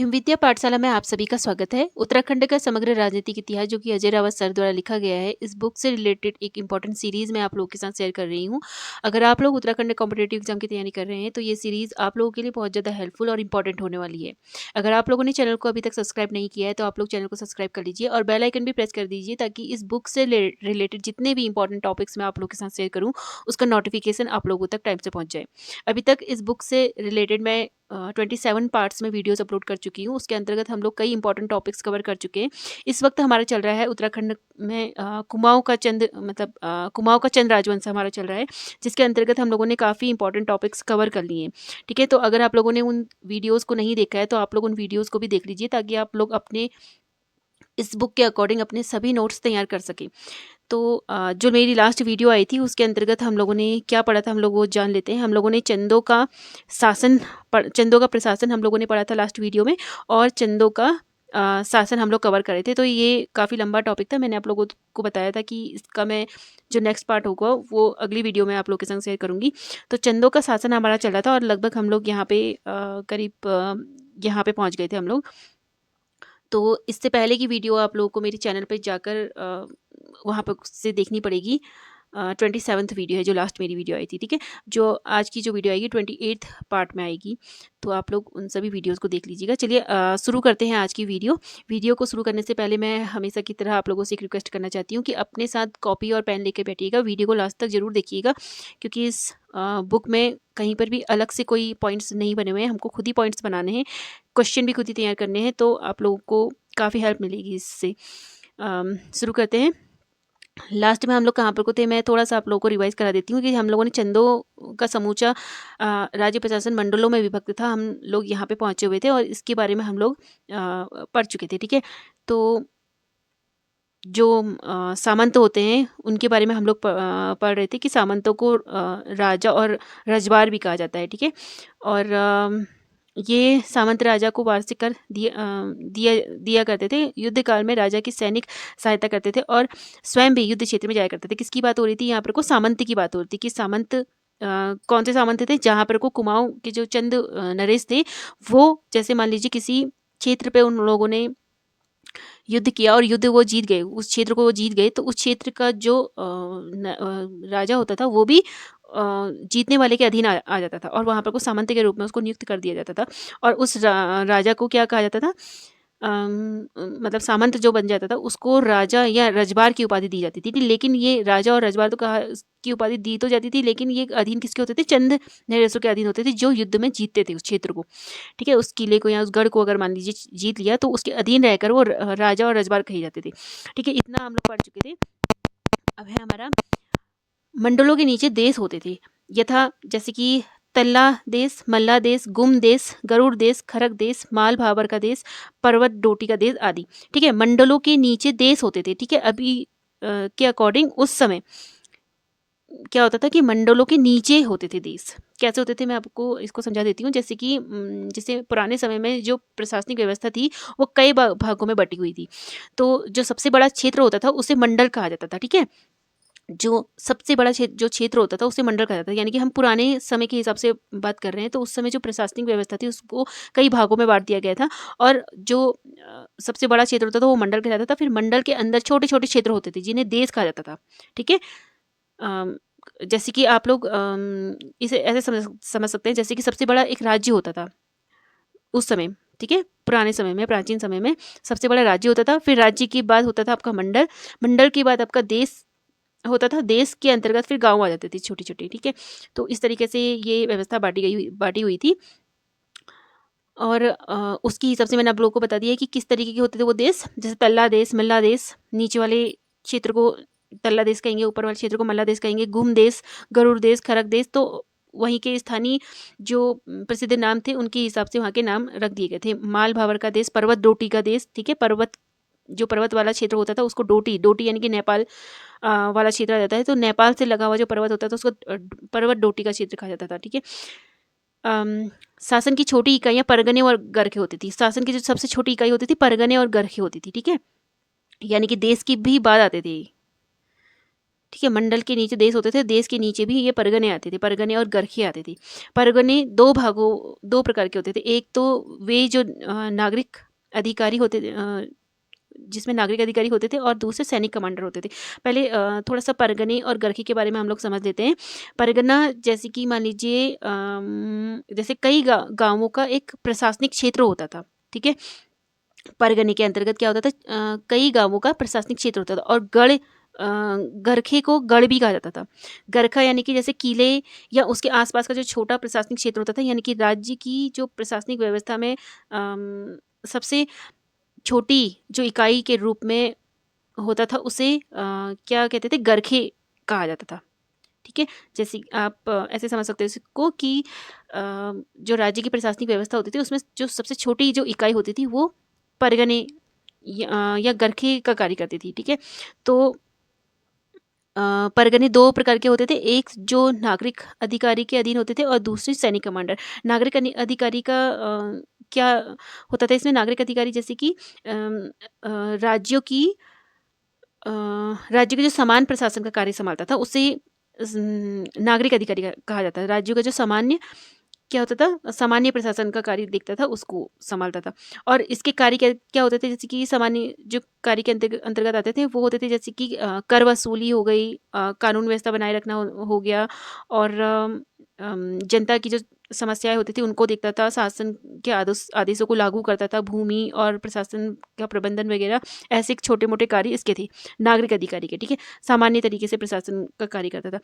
हिमविद्या पाठशाला में आप सभी का स्वागत है। उत्तराखंड का समग्र राजनीतिक इतिहास जो कि अजय रावत सर द्वारा लिखा गया है, इस बुक से रिलेटेड एक इंपॉर्टेंट सीरीज़ मैं आप लोगों के साथ शेयर कर रही हूँ। अगर आप लोग उत्तराखंड कॉम्पिटिटिव एग्जाम की तैयारी कर रहे हैं तो ये सीरीज़ आप लोगों के लिए बहुत ज़्यादा हेल्पफुल और इंपॉर्टेंट होने वाली है। अगर आप लोगों ने चैनल को अभी तक सब्सक्राइब नहीं किया है तो आप लोग चैनल को सब्सक्राइब कर लीजिए और बेल आइकन भी प्रेस कर दीजिए ताकि इस बुक से रिलेटेड जितने भी इंपॉर्टेंट टॉपिक्स मैं आप लोगों के साथ शेयर करूँ उसका नोटिफिकेशन आप लोगों तक टाइम से पहुँच जाए। अभी तक इस बुक से रिलेटेड मैं 27 पार्ट्स में वीडियोस अपलोड कर चुकी हूँ। उसके अंतर्गत हम लोग कई इंपॉर्टेंट टॉपिक्स कवर कर चुके हैं। इस वक्त हमारा चल रहा है उत्तराखंड में कुमाऊँ का चंद मतलब कुमाऊँ का चंद राजवंश हमारा चल रहा है, जिसके अंतर्गत हम लोगों ने काफ़ी इंपॉर्टेंट टॉपिक्स कवर कर लिए हैं। ठीक है, तो अगर आप लोगों ने उन वीडियोज़ को नहीं देखा है तो आप लोग उन वीडियोज़ को भी देख लीजिए ताकि आप लोग अपने इस बुक के अकॉर्डिंग अपने सभी नोट्स तैयार कर सकें। तो जो मेरी लास्ट वीडियो आई थी उसके अंतर्गत हम लोगों ने क्या पढ़ा था हम लोग वो जान लेते हैं। हम लोगों ने चंदों का प्रशासन हम लोगों ने पढ़ा था लास्ट वीडियो में, और चंदों का शासन हम लोग कवर करे थे। तो ये काफ़ी लंबा टॉपिक था। मैंने आप लोगों को बताया था कि इसका मैं जो नेक्स्ट पार्ट होगा वो अगली वीडियो में आप लोगों के संग शेयर करूँगी। तो चंदों का शासन हमारा चल रहा था और लगभग हम लोग यहाँ पे यहाँ पे पहुँच गए थे हम लोग। तो इससे पहले की वीडियो आप लोगों को मेरे चैनल पे जाकर वहाँ पर से देखनी पड़ेगी। 27th वीडियो है जो लास्ट मेरी वीडियो आई थी। ठीक है, जो आज की जो वीडियो आएगी 28th पार्ट में आएगी, तो आप लोग उन सभी वीडियोस को देख लीजिएगा। चलिए शुरू करते हैं आज की वीडियो को शुरू करने से पहले मैं हमेशा की तरह आप लोगों से एक रिक्वेस्ट करना चाहती हूँ कि अपने साथ कॉपी और पेन लेके बैठिएगा। वीडियो को लास्ट तक ज़रूर देखिएगा क्योंकि इस बुक में कहीं पर भी अलग से कोई पॉइंट्स नहीं बने हुए हैं। हमको खुद ही पॉइंट्स बनाने हैं, क्वेश्चन भी खुद ही तैयार करने हैं, तो आप लोगों को काफ़ी हेल्प मिलेगी इससे। शुरू करते हैं। लास्ट में हम लोग कहाँ पर को थे, मैं थोड़ा सा आप लोगों को रिवाइज करा देती हूँ कि हम लोगों ने चंदों का समूचा राज्य प्रशासन मंडलों में विभक्त था। हम लोग यहाँ पे पहुँचे हुए थे और इसके बारे में हम लोग पढ़ चुके थे। ठीक है, तो जो सामंत होते हैं उनके बारे में हम लोग पढ़ रहे थे कि सामंतों को राजा और रजवार भी कहा जाता है। ठीक है, और ये सामंत राजा को वार्षिक कर दिया करते थे। युद्ध काल में राजा की सैनिक सहायता करते थे और स्वयं भी युद्ध क्षेत्र में जाया करते थे। किसकी बात हो रही थी यहाँ पर को? सामंत की बात हो रही थी कि सामंत कौन से सामंत थे? जहाँ पर को कुमाऊँ के जो चंद नरेश थे, वो जैसे मान लीजिए किसी क्षेत्र पे उन लोगों ने युद्ध किया और युद्ध वो जीत गए, उस क्षेत्र को वो जीत गए, तो उस क्षेत्र का जो राजा होता था वो भी जीतने वाले के अधीन आ जाता था और वहाँ पर को सामंत के रूप में उसको नियुक्त कर दिया जाता था। और उस राजा को क्या कहा जाता था? मतलब सामंत जो बन जाता था उसको राजा या रजवार की उपाधि दी जाती थी। लेकिन ये राजा और रजवार तो कहा की उपाधि दी तो जाती थी, लेकिन ये अधीन किसके होते थे? चंद नरेशों के अधीन होते थे जो युद्ध में जीतते थे उस क्षेत्र को। ठीक है, उस किले को या उस गढ़ को अगर मान लीजिए जीत लिया तो उसके अधीन रहकर वो राजा और रजवार कहे जाते थे। ठीक है, इतना हम लोग पढ़ चुके थे। अब है हमारा मंडलों के नीचे देश होते थे, यथा जैसे कि तल्ला देश, मल्ला देश, गुम देश, गरुड़ देश, खरक देश, माल भावर का देश, पर्वत डोटी का देश आदि। ठीक है, मंडलों के नीचे देश होते थे। ठीक है, अभी के अकॉर्डिंग उस समय क्या होता था कि मंडलों के नीचे होते थे देश। कैसे होते थे मैं आपको इसको समझा देती हूँ। जैसे कि जैसे पुराने समय में जो प्रशासनिक व्यवस्था थी वो कई भागों में बटी हुई थी। तो जो सबसे बड़ा क्षेत्र होता था उसे मंडल कहा जाता था। ठीक है, जो सबसे बड़ा जो क्षेत्र होता था उसे मंडल कहा जाता था। यानी कि हम पुराने समय के हिसाब से बात कर रहे हैं, तो उस समय जो प्रशासनिक व्यवस्था थी उसको कई भागों में बांट दिया गया था और जो सबसे बड़ा क्षेत्र होता था वो मंडल कहलाता था। फिर मंडल के अंदर छोटे छोटे क्षेत्र होते थे जिन्हें देश कहा जाता था। ठीक है, जैसे कि आप लोग इसे ऐसे समझ सकते हैं जैसे कि सबसे बड़ा एक राज्य होता था उस समय। ठीक है, पुराने समय में, प्राचीन समय में सबसे बड़ा राज्य होता था। फिर राज्य के बाद होता था आपका मंडल, मंडल के बाद आपका देश होता था, देश के अंतर्गत फिर गांव आ जाते थे छोटी छोटी। ठीक है, तो इस तरीके से ये व्यवस्था बांटी हुई थी। और उसकी हिसाब से मैंने आप लोगों को बता दिया कि किस तरीके के होते थे वो देश। जैसे तल्ला देश, मल्ला देश, नीचे वाले क्षेत्र को तल्ला देश कहेंगे, ऊपर वाले क्षेत्र को मल्ला देश कहेंगे, गुम देश, गरुड़ देश, खरक देश। तो वहीं के स्थानीय जो प्रसिद्ध नाम थे उनके हिसाब से वहाँ के नाम रख दिए गए थे। माल भावर का देश, पर्वत डोटी का देश। ठीक है, जो पर्वत वाला क्षेत्र होता था उसको डोटी यानी कि नेपाल वाला क्षेत्र आ जाता है। तो नेपाल से लगा हुआ जो पर्वत होता था उसको पर्वत डोटी का क्षेत्र कहा जाता था। ठीक है, शासन की छोटी इकाइयाँ परगने और गर्खे होती थी। शासन की जो सबसे छोटी इकाई होती थी परगने और गर्खे होती थी। ठीक है, यानी कि देश की भी बात आती थी। ठीक है। मंडल के नीचे देश होते थे, देश के नीचे भी ये परगने आते थे, परगने और गर्खे आते थे। परगने दो प्रकार के होते थे। एक तो वे जो नागरिक अधिकारी होते थे, जिसमें नागरिक अधिकारी होते थे, और दूसरे सैनिक कमांडर होते थे। पहले थोड़ा सा परगने और गर्खे के बारे में हम लोग समझ लेते हैं। परगना जैसे कि मान लीजिए जैसे कई गांवों का एक प्रशासनिक क्षेत्र होता था, ठीक है। परगने के अंतर्गत क्या होता था, कई गांवों का प्रशासनिक क्षेत्र होता था। और गरखे को गढ़ भी कहा जाता था। गरखा यानी कि जैसे किले या उसके आसपास का जो छोटा प्रशासनिक क्षेत्र होता था, यानी कि राज्य की जो प्रशासनिक व्यवस्था में सबसे छोटी जो इकाई के रूप में होता था, उसे क्या कहते थे, गरखे कहा जाता था, ठीक है। जैसे आप ऐसे समझ सकते हो इसको कि जो राज्य की प्रशासनिक व्यवस्था होती थी, उसमें जो सबसे छोटी जो इकाई होती थी वो परगने या गरखे का कार्य करती थी, ठीक है। तो परगने दो प्रकार के होते थे, एक जो नागरिक अधिकारी के अधीन होते थे और दूसरी सैनिक कमांडर। नागरिक अधिकारी का क्या होता था इसमें, नागरिक अधिकारी जैसे कि राज्यों की राज्य के जो समान प्रशासन का कार्य संभालता था, उसे नागरिक अधिकारी कहा जाता है। राज्यों का जो सामान्य क्या होता था, सामान्य प्रशासन का कार्य देखता था, उसको संभालता था। और इसके कार्य क्या होते थे, जैसे कि सामान्य जो कार्य के अंतर्गत आते थे वो होते थे, जैसे कि कर वसूली हो गई, कानून व्यवस्था बनाए रखना हो गया, और जनता की जो समस्याएं होती थी उनको देखता था, शासन के आदेशों को लागू करता था, भूमि और प्रशासन का प्रबंधन वगैरह, ऐसे छोटे मोटे कार्य इसके थे, नागरिक अधिकारी के, ठीक है। सामान्य तरीके से प्रशासन का कार्य करता था।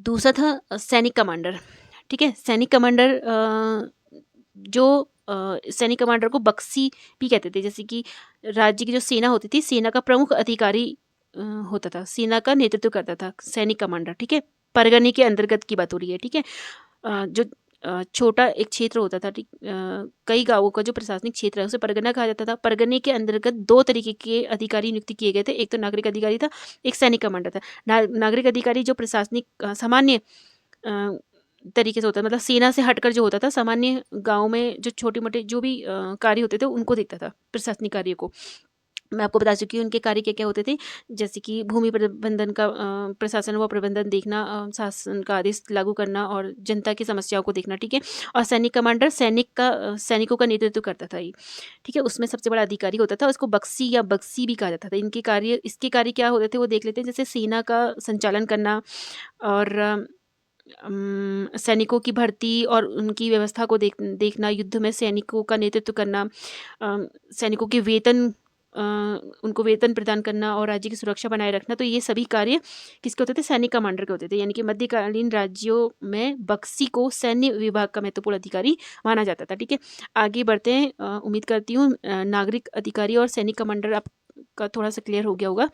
दूसरा था सैनिक कमांडर, ठीक है। सैनिक कमांडर सैनिक कमांडर को बक्सी भी कहते थे। जैसे कि राज्य की जो सेना होती थी, सेना का प्रमुख अधिकारी होता था, सेना का नेतृत्व करता था सैनिक कमांडर, ठीक है। परगने के अंतर्गत की बात हो रही है, ठीक है। जो छोटा एक क्षेत्र होता था, ठीक, कई गांवों का जो प्रशासनिक क्षेत्र है उसे परगना कहा जाता था। परगने के अंतर्गत दो तरीके के अधिकारी नियुक्त किए गए थे, एक तो नागरिक अधिकारी था, एक सैनिक कमांडर था। नागरिक अधिकारी जो प्रशासनिक सामान्य तरीके से होता है, मतलब सेना से हटकर जो होता था, सामान्य गांव में जो छोटे मोटे जो भी कार्य होते थे उनको देखता था, प्रशासनिक कार्य को। मैं आपको बता चुकी हूँ उनके कार्य क्या क्या होते थे, जैसे कि भूमि प्रबंधन का प्रशासन व प्रबंधन देखना, शासन का आदेश लागू करना और जनता की समस्याओं को देखना, ठीक है। और सैनिक कमांडर सैनिकों का नेतृत्व करता था ये, ठीक है। उसमें सबसे बड़ा अधिकारी होता था, उसको बक्सी या बक्सी भी कहा जाता था। इसके कार्य क्या होते थे वो देख लेते हैं। जैसे सेना का संचालन करना, और सैनिकों की भर्ती और उनकी व्यवस्था को देखना, युद्ध में सैनिकों का नेतृत्व करना, सैनिकों के वेतन, उनको वेतन प्रदान करना, और राज्य की सुरक्षा बनाए रखना। तो ये सभी कार्य किसके होते थे, सैनिक कमांडर के होते थे। यानी कि मध्यकालीन राज्यों में बक्सी को सैन्य विभाग का महत्वपूर्ण अधिकारी माना जाता था, ठीक है। आगे बढ़ते हैं। उम्मीद करती हूँ नागरिक अधिकारी और सैनिक कमांडर आपका थोड़ा सा क्लियर हो गया होगा।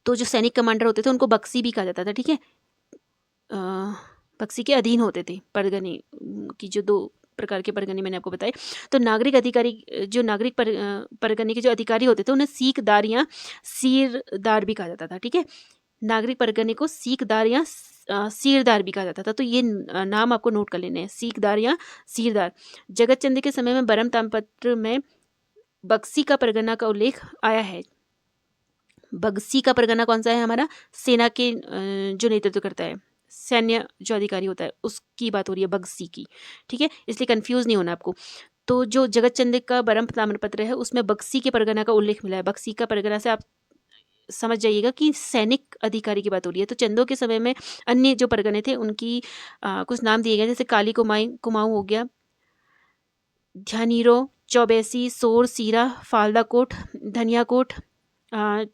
तो जो सैनिक कमांडर होते थे उनको बक्सी भी कहा जाता था, ठीक है। बक्सी के अधीन होते थे परगने की जो दो प्रकार के परगने मैंने आपको बताए। तो नागरिक अधिकारी, जो नागरिक परगने के जो अधिकारी होते थे उन्हें सीकदार या सीरदार भी कहा जाता था, ठीक है। नागरिक परगने को सीकदार या सीरदार भी कहा जाता था। तो ये नाम आपको नोट कर लेने हैं, सीकदार या सीरदार। जगत चंद के समय में बरम ताम्रपत्र में बक्सी का परगना का उल्लेख आया है। बक्सी का परगना कौन सा है, हमारा सेना के जो नेतृत्व करता है, सैन्य जो अधिकारी होता है, उसकी बात हो रही है, बक्सी की, ठीक है। इसलिए कंफ्यूज नहीं होना आपको। तो जो जगत चंद का बरम ताम्रपत्र है उसमें बक्सी के परगना का उल्लेख मिला है। बक्सी का परगना से आप समझ जाइएगा कि सैनिक अधिकारी की बात हो रही है। तो चंदों के समय में अन्य जो परगने थे उनकी कुछ नाम दिए गए, जैसे काली कुमाऊं हो गया, ध्यानीरो, चौबैसी, सोर, सीरा, फालदा कोट, धनिया कोट,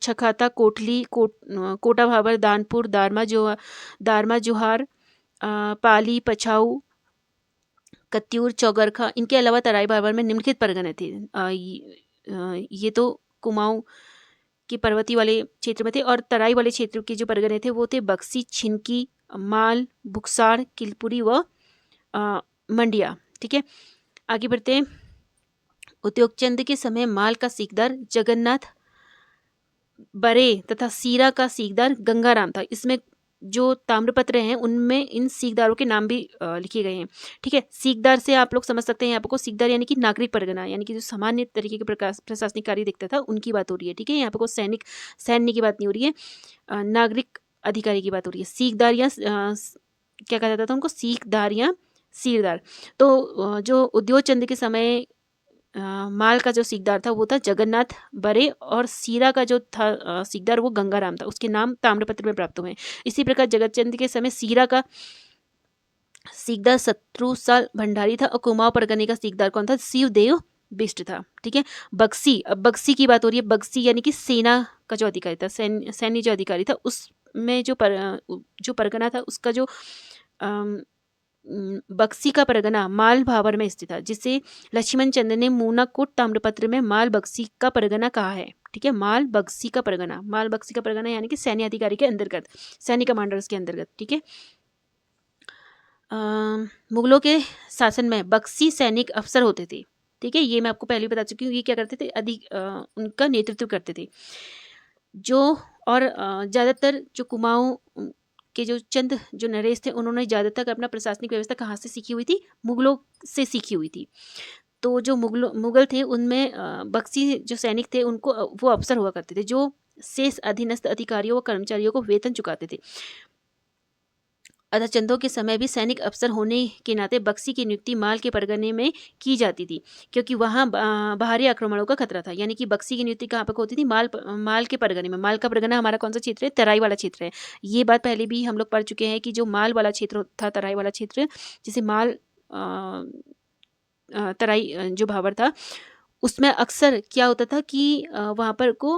छखाता, कोटली, कोटा भाबर, दानपुर, दारमा जोहार, पाली, पछाऊ, कत्यूर, चौगरखा। इनके अलावा तराई भाबर में निम्नलिखित परगने थे। ये तो कुमाऊं के पर्वतीय वाले क्षेत्र में थे, और तराई वाले क्षेत्र के जो परगने थे वो थे बक्सी, छिनकी, माल, बुक्सार, किलपुरी व मंडिया, ठीक है। आगे बढ़ते हैं। उद्योग चंद के समय माल का सीकदार जगन्नाथ बरे तथा सीरा का सीकदार गंगाराम था। इसमें जो ताम्रपत्र हैं उनमें इन सीकदारों के नाम भी लिखे गए हैं। ठीक है, सीकदार से आप लोग समझ सकते हैं यहाँ पे को सीकदार यानी कि नागरिक परगना, यानी कि जो सामान्य तरीके के प्रशासनिक कार्य दिखता था उनकी बात हो रही है। ठीक है, यहाँ पे को सैन्य की बात नहीं हो रही है, नागरिक अधिकारी की बात हो रही है। सीकदार या क्या कहा जाता था उनको, सीकदार या सीरदार। तो जो उद्योग चंद के समय माल का जो सीकदार था वो था जगन्नाथ बरे, और सीरा का जो था सीकदार वो गंगाराम था। उसके नाम ताम्रपत्र में प्राप्त हुए हैं। इसी प्रकार जगत चंद के समय सीरा का सीकदार शत्रुसाल भंडारी था, और कुमाऊं परगने का सीकदार कौन था, शिवदेव बिष्ट था। ठीक है, बक्सी, अब बक्सी की बात हो रही है। बक्सी यानी कि सेना का जो अधिकारी था, सैन्य जो अधिकारी था, उसमें जो परगना था उसका जो बक्सी का परगना माल भावर में स्थित था, जिसे लक्ष्मण चंद्र ने मूनाकोट ताम्रपत्र में माल बक्सी का परगना कहा है। ठीक है, माल बक्सी का परगना, माल बक्सी का परगना यानी कि सैन्य अधिकारी के अंतर्गत, सैन्य कमांडर्स के अंतर्गत। ठीक है, मुगलों के शासन में बक्सी सैनिक अफसर होते थे। ठीक है, ये मैं आपको पहले बता चुकी हूँ। ये क्या करते थे, उनका नेतृत्व करते थे। जो और ज़्यादातर जो कुमाऊं के जो चंद जो नरेश थे, उन्होंने ज़्यादातर अपना प्रशासनिक व्यवस्था कहाँ से सीखी हुई थी, मुगलों से सीखी हुई थी। तो जो मुगल थे उनमें बक्सी जो सैनिक थे उनको वो अफसर हुआ करते थे, जो शेष अधीनस्थ अधिकारियों व कर्मचारियों को वेतन चुकाते थे। अतः चंदों के समय भी सैनिक अफसर होने के नाते बक्सी की नियुक्ति माल के परगने में की जाती थी, क्योंकि वहाँ बाहरी आक्रमणों का खतरा था। यानी कि बक्सी की नियुक्ति कहाँ पर होती थी, माल के परगने में। माल का परगना हमारा कौन सा क्षेत्र है, तराई वाला क्षेत्र है। ये बात पहले भी हम लोग पढ़ चुके हैं कि जो माल वाला क्षेत्र था, तराई वाला क्षेत्र, जिसे माल तराई जो भावर था, उसमें अक्सर क्या होता था कि वहाँ पर को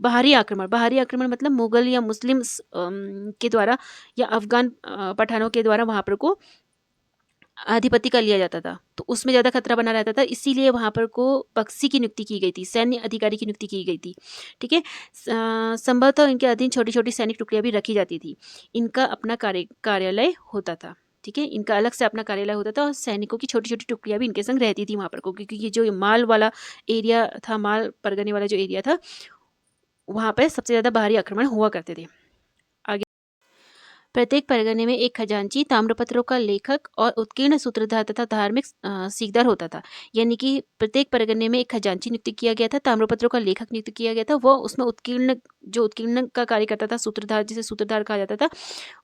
बाहरी आक्रमण मतलब मुगल या मुस्लिम के द्वारा या अफगान पठानों के द्वारा वहाँ पर को आधिपत्य कर लिया जाता था। तो उसमें ज़्यादा खतरा बना रहता था, इसीलिए वहाँ पर को बक्सी की नियुक्ति की गई थी, सैन्य अधिकारी की नियुक्ति की गई थी। ठीक है, संभवतः इनके अधीन छोटी छोटी सैनिक टुकड़ियाँ भी रखी जाती थी। इनका अपना कार्यालय होता था। ठीक है, इनका अलग से अपना कार्यालय होता था, और सैनिकों की छोटी छोटी टुकड़ियाँ भी इनके संग रहती थी वहाँ पर को, क्योंकि ये जो माल वाला एरिया था, माल परगने वाला जो एरिया था, वहाँ पर सबसे ज़्यादा बाहरी आक्रमण हुआ करते थे। प्रत्येक परगने में एक खजांची, ताम्रपत्रों का लेखक और उत्कीर्ण सूत्रधार तथा धार्मिक सीकदार होता था। यानी कि प्रत्येक परगने में एक खजांची नियुक्त किया गया था, ताम्रपत्रों का लेखक नियुक्त किया गया था, वो उसमें उत्कीर्ण का कार्य करता था, सूत्रधार, जिसे सूत्रधार कहा जाता था,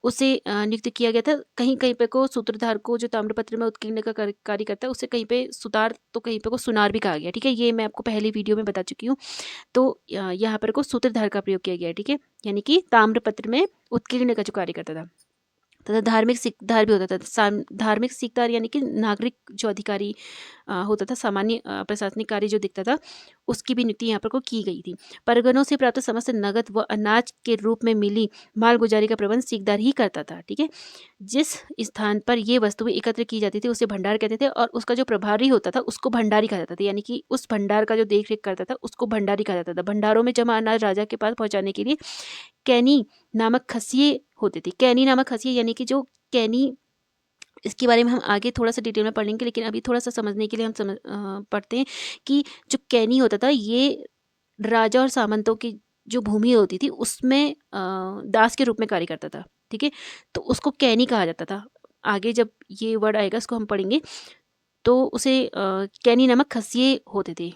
उसे नियुक्त किया गया था। कहीं कहीं पे को सूत्रधार को, जो ताम्रपत्र में उत्कीर्ण का कार्य करता है, उसे कहीं पे सुतार तो कहीं पे को सुनार भी कहा गया। ठीक है, ये मैं आपको पहले वीडियो में बता चुकी हूँ। तो यहाँ पर को सूत्रधार का प्रयोग किया गया है। ठीक है, यानी कि ताम्रपत्र में उत्कीर्ण का जो कार्य करता था, तथा धार्मिक सीकदार भी होता था। धार्मिक सीकदार यानी कि नागरिक जो अधिकारी होता था, सामान्य प्रशासनिक कार्य जो दिखता था, उसकी भी नियुक्ति यहाँ पर को की गई थी। परगनों से प्राप्त समस्त नगद व अनाज के रूप में मिली माल गुजारी का प्रबंध सीकदार ही करता था। ठीक है, जिस स्थान पर ये वस्तुएं एकत्र की जाती थी उसे भंडार कहते थे, और उसका जो प्रभारी होता था उसको भंडारी कहा जाता था। यानी कि उस भंडार का जो देख रेख करता था उसको भंडारी कहा जाता था। भंडारों में जमा अनाज राजा के पास पहुंचाने के लिए कैनी नामक खसिये होते थे। कैनी नामक खसिये यानी कि जो कैनी, इसके बारे में हम आगे थोड़ा सा डिटेल में पढ़ लेंगे, लेकिन अभी थोड़ा सा समझने के लिए हम पढ़ते हैं कि जो कैनी होता था, ये राजा और सामंतों की जो भूमि होती थी उसमें दास के रूप में कार्य करता था। ठीक है, तो उसको कैनी कहा जाता था। आगे जब ये वर्ड आएगा इसको हम पढ़ेंगे, तो उसे कैनी नामक खसिये होते थे,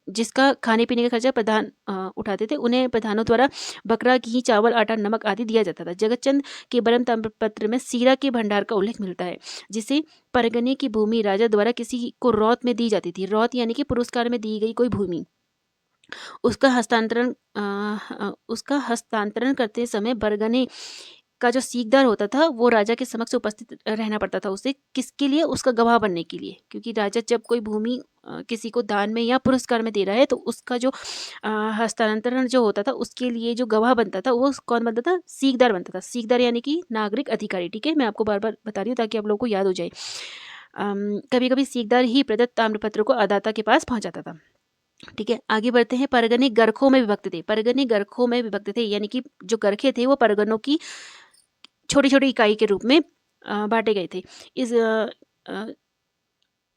जिसका खाने पीने का खर्चा प्रधान उठाते थे। उन्हें प्रधानों द्वारा बकरा, घी, चावल, आटा, नमक आदि दिया जाता था। जगतचंद के बरम ताम्रपत्र में सीरा के भंडार का उल्लेख मिलता है, जिसे परगने की भूमि राजा द्वारा किसी को रौत में दी जाती थी। रौत यानी कि पुरस्कार में दी गई कोई भूमि, उसका हस्तांतरण करते समय बरगने का जो सीकदार होता था वो राजा के समक्ष उपस्थित रहना पड़ता था। उसे किसके लिए, उसका गवाह बनने के लिए, क्योंकि राजा जब कोई भूमि किसी को दान में या पुरस्कार में दे रहा है तो उसका जो हस्तांतरण जो होता था उसके लिए जो गवाह बनता था वो कौन बनता था, सीकदार बनता था। सीकदार यानी कि नागरिक अधिकारी। ठीक है, मैं आपको बार बार बता रही हूँ ताकि आप लोगों को याद हो जाए। कभी कभी सीकदार ही प्रदत्त ताम्रपत्र को अदाता के पास पहुंचाता था। ठीक है, आगे बढ़ते हैं। परगने गरखों में विभक्त थे। परगने गरखों में विभक्त थे, यानी कि जो गरखे थे वो परगनों की छोटी छोटी इकाई के रूप में बांटे गए थे।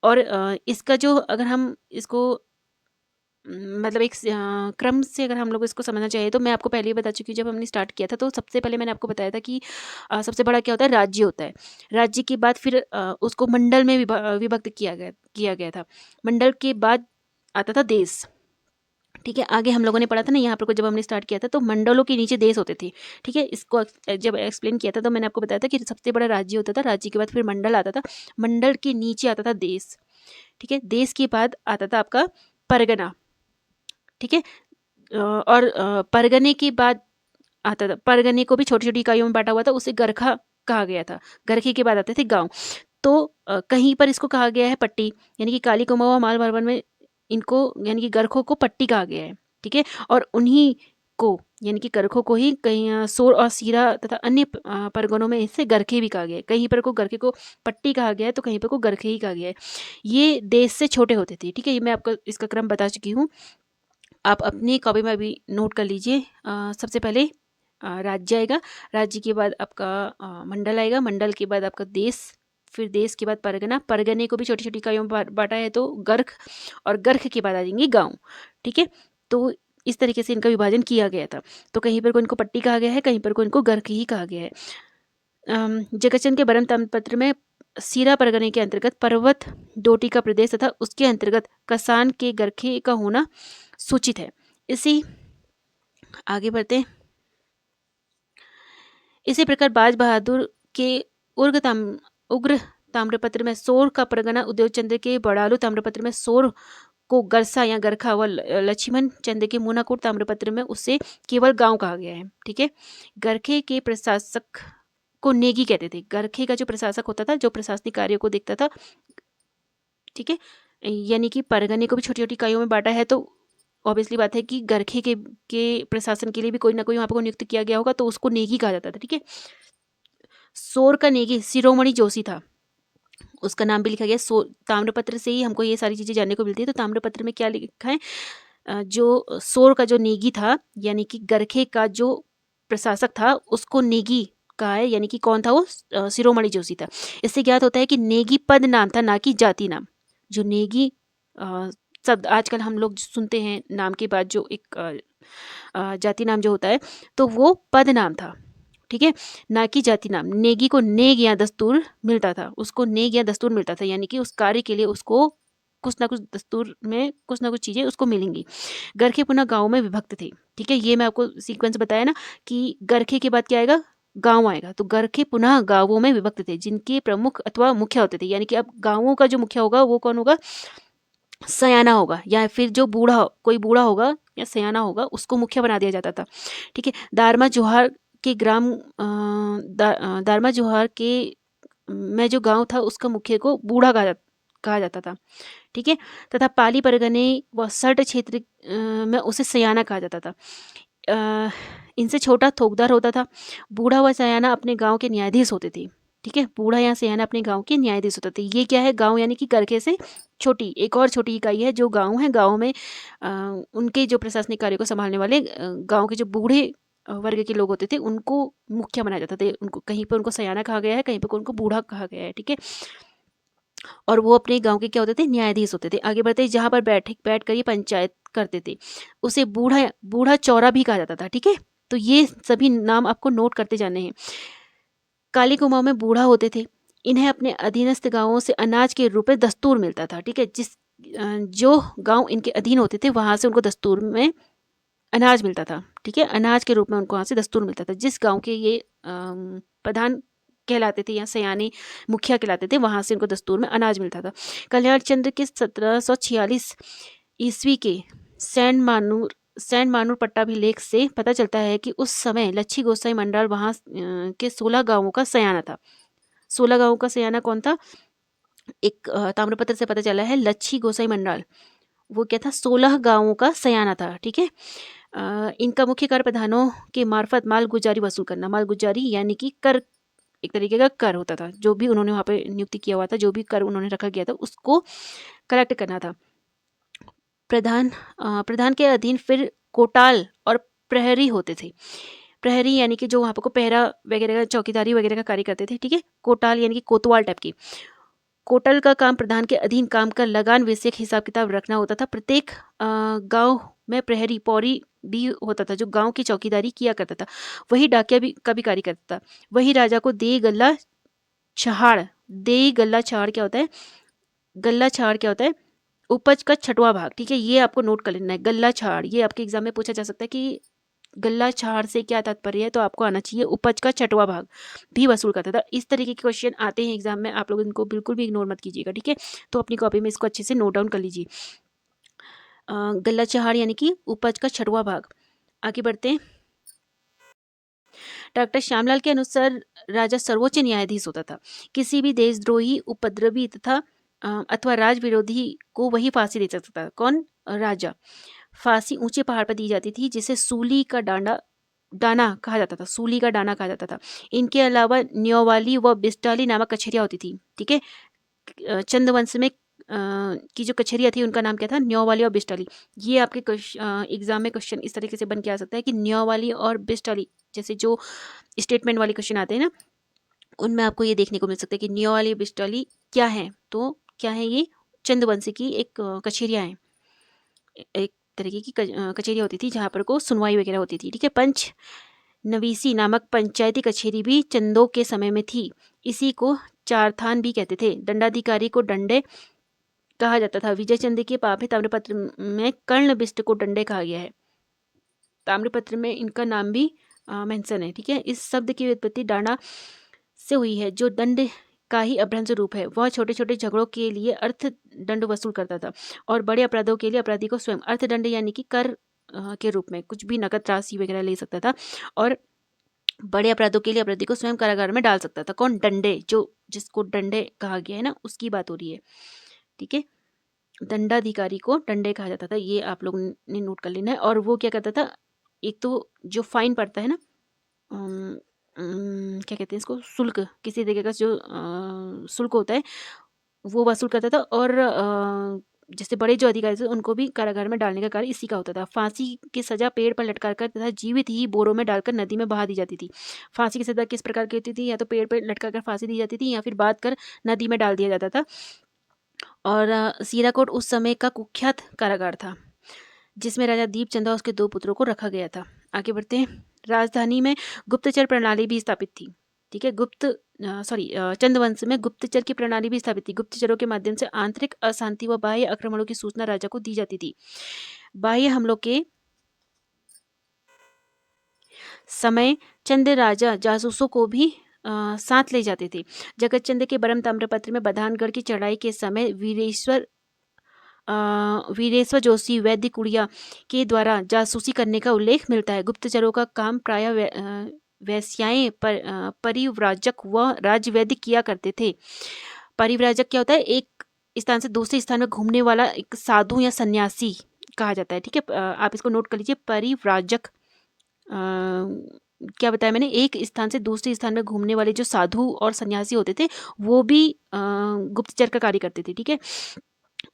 और इसका जो, अगर हम इसको मतलब एक क्रम से अगर हम लोग इसको समझना चाहिए तो मैं आपको पहले ही बता चुकी हूँ, जब हमने स्टार्ट किया था तो सबसे पहले मैंने आपको बताया था कि सबसे बड़ा क्या होता है, राज्य होता है। राज्य के बाद फिर उसको मंडल में विभक्त किया गया था। मंडल के बाद आता था देश। ठीक है, आगे हम लोगों ने पढ़ा था ना यहाँ पर को जब हमने स्टार्ट किया था तो मंडलों के नीचे देश होते थे। ठीक है, इसको जब एक्सप्लेन किया था तो मैंने आपको बताया था कि सबसे बड़ा राज्य होता था, राज्य के बाद फिर मंडल आता था, मंडल के नीचे आता था देश। ठीक है, देश के बाद आता था आपका परगना। ठीक है, और परगने के बाद आता था, परगने को भी छोटी छोटी इकाइयों में बांटा हुआ था, उसे गरखा कहा गया था। गरखे के बाद आते थे गांव। तो कहीं पर इसको कहा गया है पट्टी, यानी कि काली कुमाऊं और मालभारवन में इनको यानी कि गरखों को पट्टी कहा गया है। ठीक है, और उन्हीं को यानी कि गरखों को ही कहीं सोर और सीरा तथा अन्य परगनों में इससे गरखे भी कहा गया है। कहीं पर को गरखे को पट्टी कहा गया है तो कहीं पर को गरखे ही कहा गया है। ये देश से छोटे होते थे। ठीक है, ये मैं आपको इसका क्रम बता चुकी हूँ, आप अपनी कॉपी में अभी नोट कर लीजिए। सबसे पहले राज्य आएगा, राज्य के बाद आपका मंडल आएगा, मंडल के बाद आपका देश, फिर देश के बाद परगना, परगने को भी छोटी छोटी इकाइयों में बांटा है तो गर्ख, और गर्ख के बाद आ जाएंगे गांव। ठीक है, तो इस तरीके से इनका विभाजन किया गया था। तो कहीं पर को इनको पट्टी कहा गया है, कहीं पर को इनको गर्ख ही कहा गया है। जगतचंद के बरम ताम्रपत्र में सीरा परगने के अंतर्गत पर्वत डोटी का प्रदेश तथा उसके अंतर्गत कसान के गरखे का होना सूचित है। इसी आगे बढ़ते। इसी प्रकार बाज बहादुर के उग्र ताम्रपत्र में सोर का परगना, उद्योगचंद्र के बड़ालू ताम्रपत्र में सोर को गरसा या गरखा व लक्ष्मण चंद्र के मूनाकोट ताम्रपत्र में उसे केवल गांव कहा गया है। ठीक है, गरखे के प्रशासक को नेगी कहते थे। गरखे का जो प्रशासक होता था, जो प्रशासनिक कार्यों को देखता था। ठीक है, यानी कि परगने को भी छोटी छोटी इकाइयों में बांटा है तो ऑब्वियसली बात है कि गरखे के प्रशासन के लिए भी कोई ना कोई वहां पर को नियुक्त किया गया होगा, तो उसको नेगी कहा जाता था। ठीक है, सोर का नेगी शिरोमणि जोशी था, उसका नाम भी लिखा गया। ताम्रपत्र से ही हमको ये सारी चीजें जानने को मिलती है। तो ताम्रपत्र में क्या लिखा है, जो सोर का जो नेगी था यानी कि गरखे का जो प्रशासक था उसको नेगी कहा है, यानी कि कौन था वो, शिरोमणि जोशी था। इससे ज्ञात होता है कि नेगी पद नाम था, ना कि जाति नाम। जो नेगी शब्द आजकल हम लोग सुनते हैं नाम के बाद जो एक जाति नाम जो होता है, तो वो पद नाम था। ठीक है, ना कि जाति नाम। नेगी को नेग या दस्तूर मिलता था, उसको नेग या दस्तूर मिलता था, यानी कि उस कार्य के लिए उसको कुछ ना कुछ दस्तूर में कुछ ना कुछ चीजें उसको मिलेंगी। गरखे पुनः गाँव में विभक्त थे। ठीक है, ये मैं आपको सीक्वेंस बताया ना कि गरखे के बाद क्या आएगा, गांव आएगा। तो गरखे पुनः गांवों में विभक्त थे, जिनके प्रमुख अथवा मुखिया होते थे। यानी कि अब गांवों का जो मुखिया होगा वो कौन होगा, सयाना होगा, या फिर जो कोई बूढ़ा होगा या सयाना होगा उसको मुखिया बना दिया जाता था। ठीक है, दारमा जोहार के ग्राम दारमा जोहार के में जो गांव था उसका मुखिया को बूढ़ा कहा जाता था। ठीक है, तथा पाली परगने व सल्ट क्षेत्र में उसे सयाना कहा जाता था। इनसे छोटा थोकदार होता था। बूढ़ा व सयाना अपने गांव के न्यायाधीश होते थे। ठीक है, बूढ़ा या सयाना अपने गांव के न्यायाधीश होते थे। ये क्या है, गांव यानी कि गरखे से छोटी एक और छोटी इकाई है जो गांव है। गांव में उनके जो प्रशासनिक कार्य को संभालने वाले गांव के जो बूढ़े वर्ग के लोग होते थे उनको मुखिया बनाया जाता था। उनको कहीं पर उनको सयाना कहा गया है, कहीं पर उनको बूढ़ा कहा गया है। ठीक है, और वो अपने गांव के क्या होते थे, न्यायाधीश होते थे। आगे बढ़ते, जहां पर बैठ कर ये पंचायत करते थे उसे बूढ़ा बूढ़ा चौरा भी कहा जाता था। ठीक है, तो ये सभी नाम आपको नोट करते जाने हैं। काली कुमाऊं में बूढ़ा होते थे। इन्हें अपने अधीनस्थ गांवों से अनाज के रूप में दस्तूर मिलता था। ठीक है, जो गांव इनके अधीन होते थे वहां से उनको दस्तूर में अनाज मिलता था। ठीक है, अनाज के रूप में उनको वहां से दस्तूर मिलता था। जिस गांव के ये प्रधान कहलाते थे या सयानी मुखिया कहलाते थे वहां से उनको दस्तूर में अनाज मिलता था। कल्याण चंद्र के 1746 ईस्वी के सैंड मानूर पट्टाभिलेख से पता चलता है कि उस समय लच्छी गोसाई मंडल वहां के 16 गांवों का सयाना था। 16 गांवों का सयाना कौन था, एक ताम्रपत्र से पता चला है लच्छी गोसाई मंडल, वो क्या था, 16 गांवों का सयाना था। ठीक है, इनका मुख्य कार्य प्रधानों के मार्फत माल गुजारी वसूल करना। माल गुजारी यानी कि कर, एक तरीके का कर होता था, जो भी उन्होंने वहां पे नियुक्ति किया हुआ था, जो भी कर उन्होंने रखा गया था उसको कलेक्ट करना था। प्रधान के अधीन फिर कोटाल और प्रहरी होते थे। प्रहरी यानी कि जो वहां पर को पहरा वगैरह का, चौकीदारी वगैरह का कार्य करते थे। ठीक है, कोटाल यानी कि कोतवाल टाइप की। कोटल का काम प्रधान के अधीन काम का लगान विषयक हिसाब किताब रखना होता था। प्रत्येक गांव में प्रहरी पौरी भी होता था जो गांव की चौकीदारी किया करता था। वही डाकिया भी का भी कार्य करता था। वही राजा को देय गल्ला छहाड़, देय गल्ला छहाड़ क्या होता है? गल्ला छहाड़ क्या होता है? उपज का छठवां भाग। ठीक है, ये आपको नोट कर लेना है। गल्ला छहाड़, ये आपके एग्जाम में पूछा जा सकता है कि गल्ला छहाड़ से क्या तात्पर्य है, तो आपको आना चाहिए उपज का छठवां भाग भी वसूल करता था। इस तरीके के क्वेश्चन आते हैं एग्जाम में, आप लोग इनको बिल्कुल भी इग्नोर मत कीजिएगा। ठीक है, तो अपनी कॉपी में इसको अच्छे से नोट डाउन कर लीजिए। गल्ला छहाड़ यानी कि उपज का छठवां भाग। आगे बढ़ते हैं। डॉक्टर श्यामलाल के अनुसार राजा सर्वोच्च न्यायाधीश होता था। किसी भी देशद्रोही, उपद्रवी तथा अथवा राज विरोधी को वही फांसी दे सकता था। कौन? राजा। फांसी ऊंचे पहाड़ पर दी जाती थी जिसे सूली का डाना कहा जाता था। सूली का डाना कहा जाता था। इनके अलावा न्योवाली व बिस्टाली नामक कचहरियाँ होती थी। ठीक है, चंदवंश में की जो कचहरियाँ थी उनका नाम क्या था? न्योवाली और बिस्टाली। ये आपके एग्जाम में क्वेश्चन इस तरीके से बन के आ सकता है कि न्योवाली और बिस्टाली जैसे जो स्टेटमेंट वाले क्वेश्चन आते हैं ना, उनमें आपको ये देखने को मिल सकता है कि न्योवाली बिस्टाली क्या है। तो क्या है ये? चंदवंशी की एक कचहरियाँ हैं, एक तरीके की कचहरियाँ होती थी जहाँ पर को सुनवाई वगैरह होती थी। ठीक है, पंच नवीसी नामक पंचायती कचहरी भी चंदों के समय में थी। इसी को चारथान भी कहते थे। दंडाधिकारी को डंडे कहा जाता था। विजय चंद के पापे ताम्रपत्र में कर्ण बिष्ट को डंडे कहा गया है। ताम्रपत्र में इनका नाम भी मेंशन है। ठीक है, इस शब्द की उत्पत्ति डांडा से हुई है जो दंड का ही अभ्रंश रूप है। वह छोटे छोटे झगड़ों के लिए अर्थ दंड वसूल करता था और बड़े अपराधों के लिए अपराधी को स्वयं अर्थदंड यानी कि कर के रूप में कुछ भी नकद राशि वगैरह ले सकता था और बड़े अपराधों के लिए अपराधी को स्वयं कारागार में डाल सकता था। कौन? डंडे, जो जिसको डंडे कहा गया है ना, उसकी बात हो रही है। ठीक है, दंडाधिकारी को डंडे कहा जाता था। ये आप लोग ने नोट कर लेना है। और वो क्या करता था? एक तो जो फाइन पड़ता है ना, क्या कहते हैं इसको? शुल्क, किसी तरीके का जो शुल्क होता है वो वसूल करता था। और जैसे बड़े जो अधिकारी थे उनको भी कारागार में डालने का कार्य इसी का होता था। फांसी की सजा पेड़ पर लटका कर तथा जीवित ही बोरों में डालकर नदी में बहा दी जाती थी। फांसी की सजा किस प्रकार की होती थी? या तो पेड़ पर लटका कर फांसी दी जाती थी या फिर बांध कर नदी में डाल दिया जाता था। और सीराकोट उस समय का कुख्यात कारागार था जिसमें राजा दीपचंद और उसके 2 पुत्रों को रखा गया था। आगे बढ़ते हैं। राजधानी में गुप्तचर प्रणाली भी स्थापित थी। ठीक है, चंदवंश में गुप्तचर की प्रणाली भी स्थापित थी। गुप्तचरों के माध्यम से आंतरिक अशांति व बाह्य आक्रमणों की सूचना राजा को दी जाती थी। बाह्य हमलों के समय चंद राजा जासूसों को भी साथ ले जाते थे। जगत चंद के बरम ताम्रपत्र में बधानगढ़ की चढ़ाई के समय वीरेश्वर जोशी वैद्य कुड़िया के द्वारा जासूसी करने का उल्लेख मिलता है। गुप्तचरों का काम प्रायः वैश्याएं परिव्राजक व राजवैद्य किया करते थे। परिव्राजक क्या होता है? एक स्थान से दूसरे स्थान में घूमने वाला एक साधु या सन्यासी कहा जाता है। ठीक है, आप इसको नोट कर लीजिए। परिव्राजक क्या बताया मैंने? एक स्थान से दूसरे स्थान में घूमने वाले जो साधु और सन्यासी होते थे वो भी गुप्तचर का कार्य करते थे। ठीक है,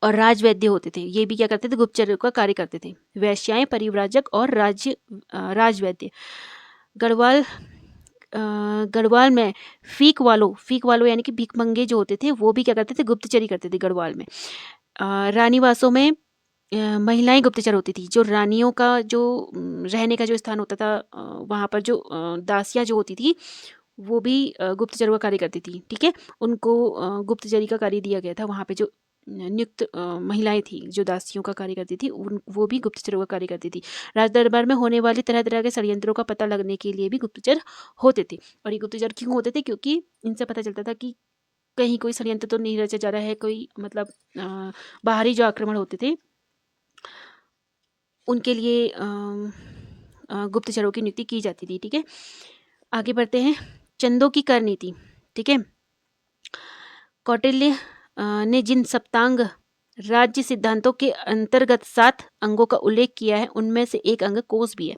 और राजवैद्य होते थे, ये भी क्या करते थे? गुप्तचर का कार्य करते थे। वैश्याएं, परिव्राजक और राजवैद्य। गढ़वाल में फीक वालों यानी कि भिखमंगे जो होते थे वो भी क्या करते थे? गुप्तचरी करते थे गढ़वाल में। रानीवासों में महिलाएं गुप्तचर होती थी। जो रानियों का जो रहने का जो स्थान होता था वहाँ पर जो दासियाँ जो होती थी वो भी गुप्तचर का कार्य करती थी। ठीक है, उनको गुप्तचरी का कार्य दिया गया था। वहाँ पे जो नियुक्त महिलाएं थी जो दासियों का कार्य करती थी वो भी गुप्तचरों का कार्य करती थी। राज दरबार में होने वाली तरह तरह के षड्यंत्रों का पता लगने के लिए भी गुप्तचर होते थे। और ये गुप्तचर क्यों होते थे? क्योंकि इनसे पता चलता था कि कहीं कोई षड्यंत्र तो नहीं रचा जा रहा है, कोई मतलब बाहरी जो आक्रमण होते थे उनके लिए गुप्तचरों की नियुक्ति की जाती थी। ठीक है, आगे बढ़ते हैं। चंदों की कर नीति। ठीक है, कौटिल्य ने जिन सप्तांग राज्य सिद्धांतों के अंतर्गत 7 अंगों का उल्लेख किया है उनमें से एक अंग कोष भी है।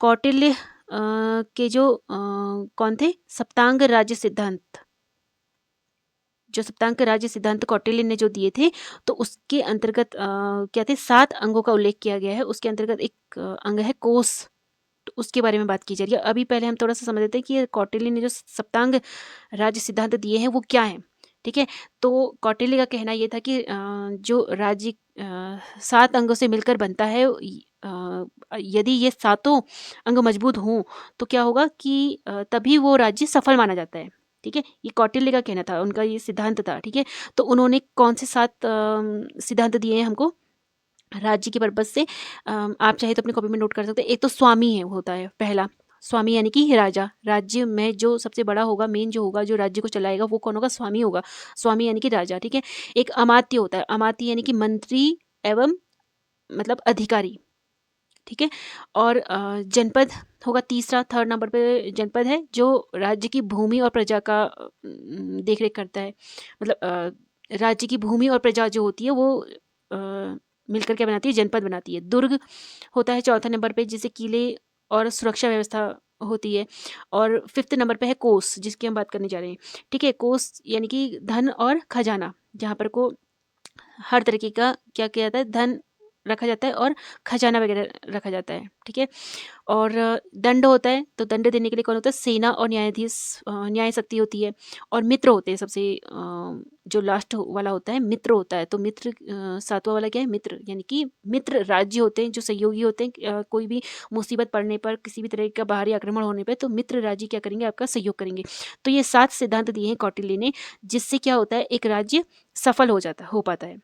कौटिल्य के जो कौन थे? सप्तांग राज्य सिद्धांत, जो सप्तांग राज्य सिद्धांत कौटिल्य ने जो दिए थे तो उसके अंतर्गत क्या थे? 7 अंगों का उल्लेख किया गया है। उसके अंतर्गत एक अंग है कोष, तो उसके बारे में बात की जा रही है। अभी पहले हम थोड़ा सा समझ लेते हैं कि कौटिल्य ने जो सप्तांग राज्य सिद्धांत दिए हैं वो क्या है। ठीक है। तो कौटिल्य का कहना ये था कि जो राज्य 7 अंगों से मिलकर बनता है, यदि ये सातों अंग मजबूत हों तो क्या होगा कि तभी वो राज्य सफल माना जाता है। ठीक है, ये कौटिल्य का कहना था, उनका ये सिद्धांत था। ठीक है, तो उन्होंने कौन से 7 सिद्धांत दिए हैं हमको राज्य के पर्पज से? आप चाहे तो अपनी कॉपी में नोट कर सकते हैं। एक तो स्वामी है, होता है पहला। स्वामी यानी कि राजा, राज्य में जो सबसे बड़ा होगा, मेन जो होगा, जो राज्य को चलाएगा, वो कौन होगा? स्वामी होगा। स्वामी यानी कि राजा। ठीक है। एक अमात्य होता है, अमात्य यानी कि मंत्री एवं मतलब अधिकारी। ठीक है। और जनपद होगा तीसरा, थर्ड नंबर पे जनपद है, जो राज्य की भूमि और प्रजा का देख रेख करता है। मतलब राज्य की भूमि और प्रजा जो होती है वो मिलकर क्या बनाती है? जनपद बनाती है। दुर्ग होता है चौथे नंबर पे, जिसे किले और सुरक्षा व्यवस्था होती है। और फिफ्थ नंबर पे है कोष, जिसकी हम बात करने जा रहे हैं। ठीक है, कोष यानी कि धन और खजाना, जहाँ पर को हर तरीके का क्या किया जाता है? धन रखा जाता है और खजाना वगैरह रखा जाता है। ठीक है। और दंड होता है, तो दंड देने के लिए कौन होता है? सेना और न्यायाधीश, न्याय शक्ति होती है। और मित्र होते हैं, सबसे जो लास्ट वाला होता है मित्र होता है। तो मित्र, सातवां वाला क्या है? मित्र, यानी कि मित्र राज्य होते हैं, जो सहयोगी होते हैं। कोई भी मुसीबत पड़ने पर, किसी भी तरह का बाहरी आक्रमण होने पर, तो मित्र राज्य क्या करेंगे? आपका सहयोग करेंगे। तो ये 7 सिद्धांत दिए हैं कौटिल्य ने, जिससे क्या होता है? एक राज्य सफल हो पाता है।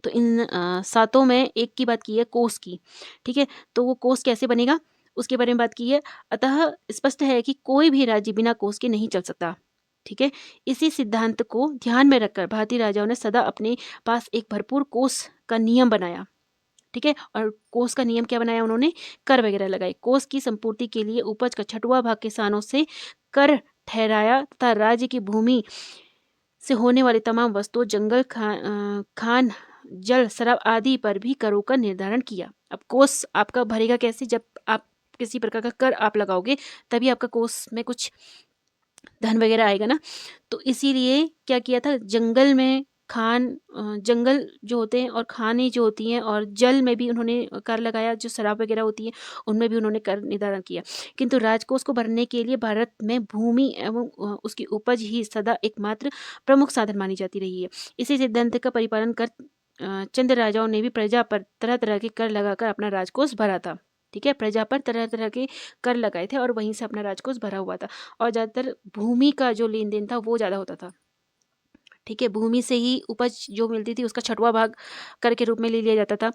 तो इन सातों में एक की बात की है, कोष की। ठीक है, तो वो कोष कैसे बनेगा उसके बारे में बात की है। अतः स्पष्ट है कि कोई भी राज्य बिना कोष के नहीं चल सकता। ठीक है, इसी सिद्धांत को ध्यान में रखकर भारतीय राजाओं ने सदा अपने पास एक भरपूर कोष का नियम बनाया। ठीक है, और कोष का नियम क्या बनाया उन्होंने? कर वगैरह लगाए। कोष की संपूर्ति के लिए उपज का 6वां भाग किसानों से कर ठहराया तथा राज्य की भूमि से होने वाली तमाम वस्तुओं, जंगल, खान, जल, शराब आदि पर भी करों का निर्धारण किया। अब कोष आपका भरेगा कैसे? जब आप किसी प्रकार का कर आप लगाओगे, तभी आपका कोष में कुछ धन वगैरह आएगा ना। तो इसीलिए क्या किया था? जंगल में जंगल जो होते हैं और खाने जो होती हैं, और जल में भी उन्होंने कर लगाया। जो शराब वगैरह होती है उनमें भी उन्होंने कर निर्धारण किया। किंतु राजकोष को भरने के लिए भारत में भूमि एवं उसकी उपज ही सदा एकमात्र प्रमुख साधन मानी जाती रही है। इसी सिद्धांत का परिपालन कर चंद राजाओं ने भी प्रजा पर तरह तरह के कर लगाकर अपना राजकोष भरा था। ठीक है, प्रजा पर तरह तरह के कर लगाए थे और वहीं से अपना राजकोष भरा हुआ था। और ज़्यादातर भूमि का जो लेन देन था वो ज़्यादा होता था। ठीक है, भूमि से ही उपज जो मिलती थी उसका 6वां भाग कर के रूप में ले लिया जाता था।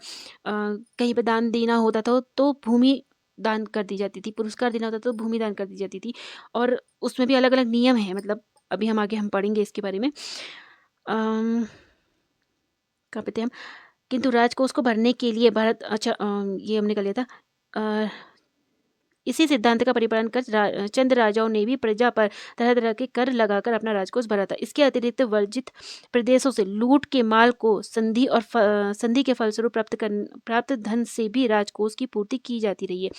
कहीं पे दान देना होता था तो भूमि दान कर दी जाती थी, पुरस्कार देना होता था तो भूमि दान कर दी जाती थी। और उसमें भी अलग अलग नियम हैं, मतलब अभी हम आगे पढ़ेंगे इसके बारे में। कहाँ पे थे हम? किंतु राजकोष को भरने के लिए भारत, अच्छा ये हमने कर लिया था। इसी सिद्धांत का परिपालन कर चंद राजाओं ने भी प्रजा पर तरह तरह के कर लगाकर अपना राजकोष भरा था। इसके अतिरिक्त वर्जित प्रदेशों से लूट के माल को संधि और संधि के फलस्वरूप प्राप्त धन से भी राजकोष की पूर्ति की जाती रही है।